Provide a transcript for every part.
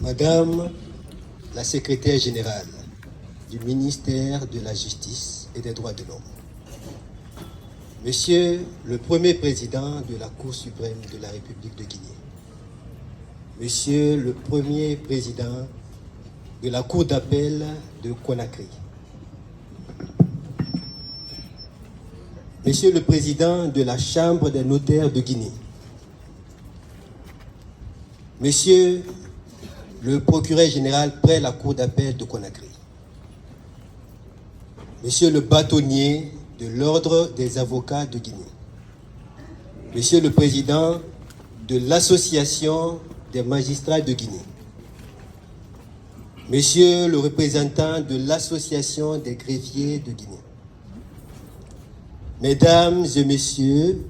Madame la secrétaire générale du ministère de la Justice et des Droits de l'Homme, Monsieur le Premier Président de la Cour suprême de la République de Guinée, Monsieur le Premier Président de la Cour d'appel de Conakry, Monsieur le Président de la Chambre des notaires de Guinée, Monsieur le procureur général près la Cour d'appel de Conakry, Monsieur le bâtonnier de l'Ordre des avocats de Guinée, Monsieur le Président de l'Association des magistrats de Guinée, Monsieur le représentant de l'Association des greffiers de Guinée, Mesdames et Messieurs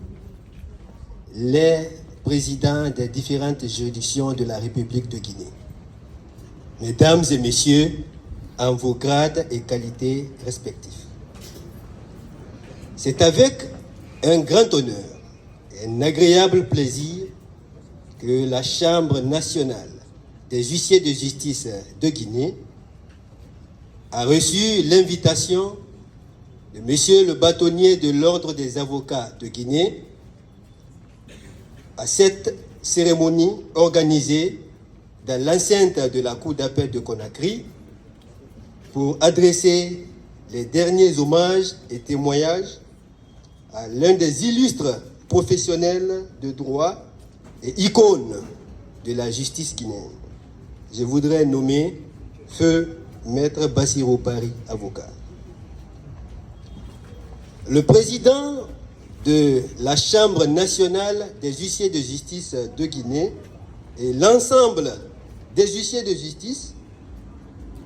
les présidents des différentes juridictions de la République de Guinée, Mesdames et Messieurs, en vos grades et qualités respectifs. C'est avec un grand honneur et un agréable plaisir que la Chambre nationale des huissiers de justice de Guinée a reçu l'invitation de Monsieur le bâtonnier de l'Ordre des avocats de Guinée à cette cérémonie organisée dans l'enceinte de la Cour d'appel de Conakry pour adresser les derniers hommages et témoignages à l'un des illustres professionnels de droit et icône de la justice guinéenne. Je voudrais nommer Feu Maître Bassirou Pari, avocat. Le président de la Chambre nationale des huissiers de justice de Guinée et l'ensemble des huissiers de justice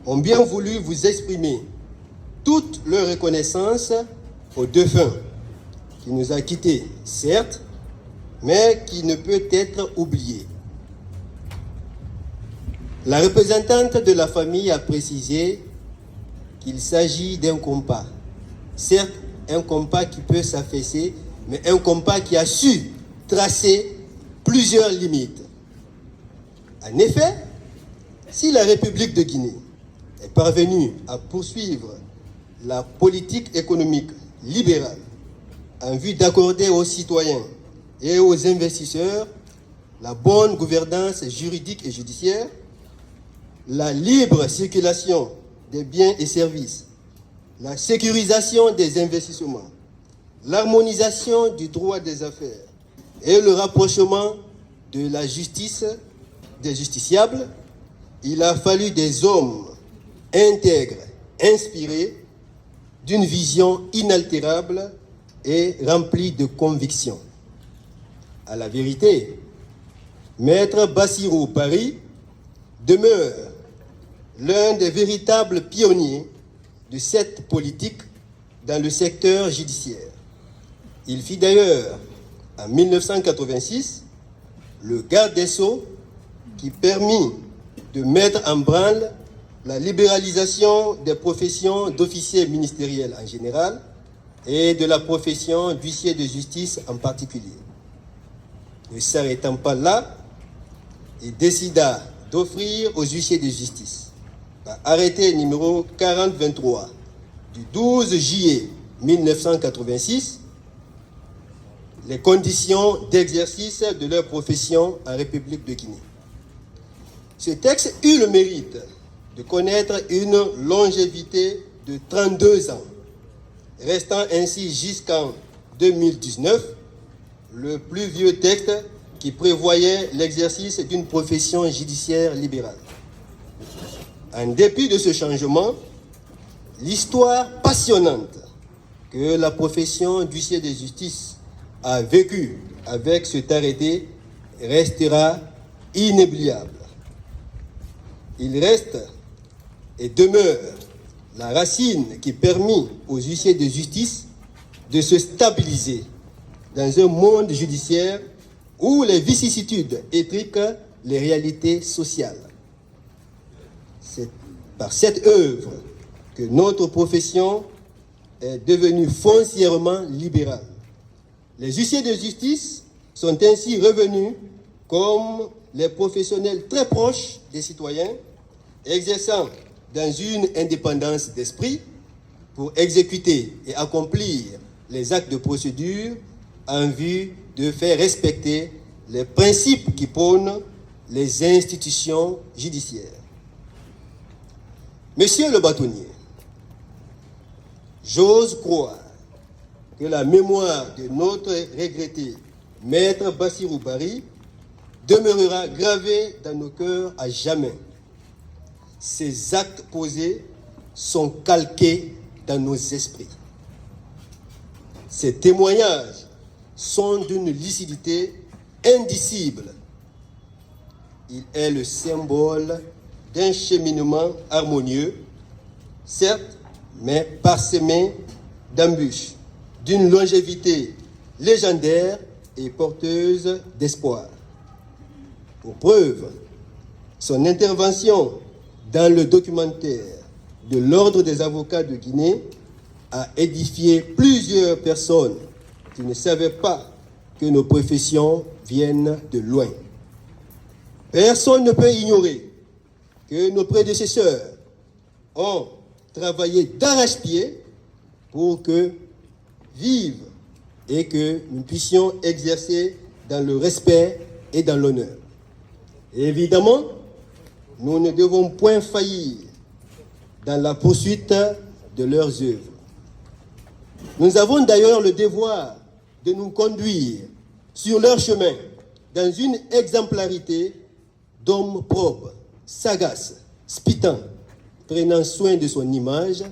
ont bien voulu vous exprimer toute leur reconnaissance aux défunts qui nous a quittés, certes, mais qui ne peut être oublié. La représentante de la famille a précisé qu'il s'agit d'un compas. Certes, un compas qui peut s'affaisser, mais un compas qui a su tracer plusieurs limites. En effet, si la République de Guinée est parvenue à poursuivre la politique économique libérale en vue d'accorder aux citoyens et aux investisseurs la bonne gouvernance juridique et judiciaire, la libre circulation des biens et services, la sécurisation des investissements, l'harmonisation du droit des affaires et le rapprochement de la justice des justiciables, il a fallu des hommes intègres, inspirés d'une vision inaltérable et remplie de conviction. À la vérité, Maître Bassirou Pari demeure l'un des véritables pionniers de cette politique dans le secteur judiciaire. Il fit d'ailleurs, en 1986, le garde des Sceaux qui permit de mettre en branle la libéralisation des professions d'officiers ministériels en général et de la profession d'huissier de justice en particulier. Ne s'arrêtant pas là, il décida d'offrir aux huissiers de justice, par arrêté numéro 4023 du 12 juillet 1986, les conditions d'exercice de leur profession en République de Guinée. Ce texte eut le mérite de connaître une longévité de 32 ans, restant ainsi jusqu'en 2019 le plus vieux texte qui prévoyait l'exercice d'une profession judiciaire libérale. En dépit de ce changement, l'histoire passionnante que la profession d'huissier de justice a vécue avec cet arrêté restera inoubliable. Il reste et demeure la racine qui permit aux huissiers de justice de se stabiliser dans un monde judiciaire où les vicissitudes étriquent les réalités sociales. C'est par cette œuvre que notre profession est devenue foncièrement libérale. Les huissiers de justice sont ainsi revenus comme les professionnels très proches des citoyens, exerçant dans une indépendance d'esprit pour exécuter et accomplir les actes de procédure en vue de faire respecter les principes qui prônent les institutions judiciaires. Monsieur le bâtonnier, j'ose croire que la mémoire de notre regretté maître Bassirou Barry demeurera gravée dans nos cœurs à jamais. Ces actes posés sont calqués dans nos esprits. Ces témoignages sont d'une lucidité indicible. Il est le symbole d'un cheminement harmonieux, certes, mais parsemé d'embûches, d'une longévité légendaire et porteuse d'espoir. Pour preuve, son intervention dans le documentaire de l'Ordre des avocats de Guinée a édifié plusieurs personnes qui ne savaient pas que nos professions viennent de loin. Personne ne peut ignorer que nos prédécesseurs ont travaillé d'arrache-pied pour que vivent et que nous puissions exercer dans le respect et dans l'honneur. Évidemment, nous ne devons point faillir dans la poursuite de leurs œuvres. Nous avons d'ailleurs le devoir de nous conduire sur leur chemin dans une exemplarité d'hommes propres, sagaces, spitants, prenant soin de son image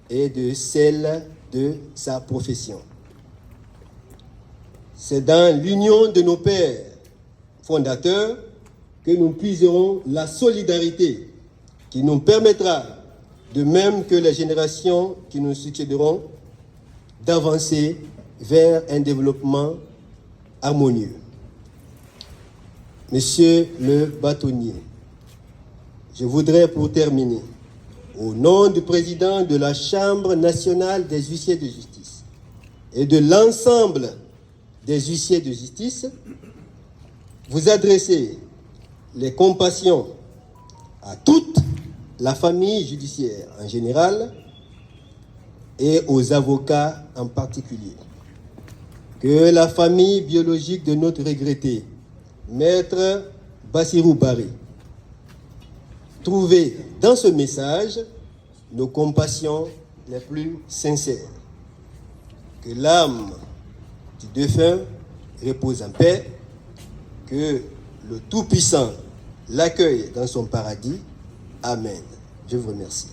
et de celle de sa profession. C'est dans l'union de nos pères fondateurs que nous puiserons la solidarité qui nous permettra, de même que les générations qui nous succéderont, d'avancer vers un développement harmonieux. Monsieur le bâtonnier, je voudrais pour terminer, au nom du président de la Chambre nationale des huissiers de justice et de l'ensemble des huissiers de justice, vous adresser les compassions à toute la famille judiciaire en général et aux avocats en particulier. Que la famille biologique de notre regretté, Maître Bassirou Barry, trouve dans ce message nos compassions les plus sincères. Que l'âme du défunt repose en paix, que le Tout-Puissant l'accueille dans son paradis. Amen. Je vous remercie.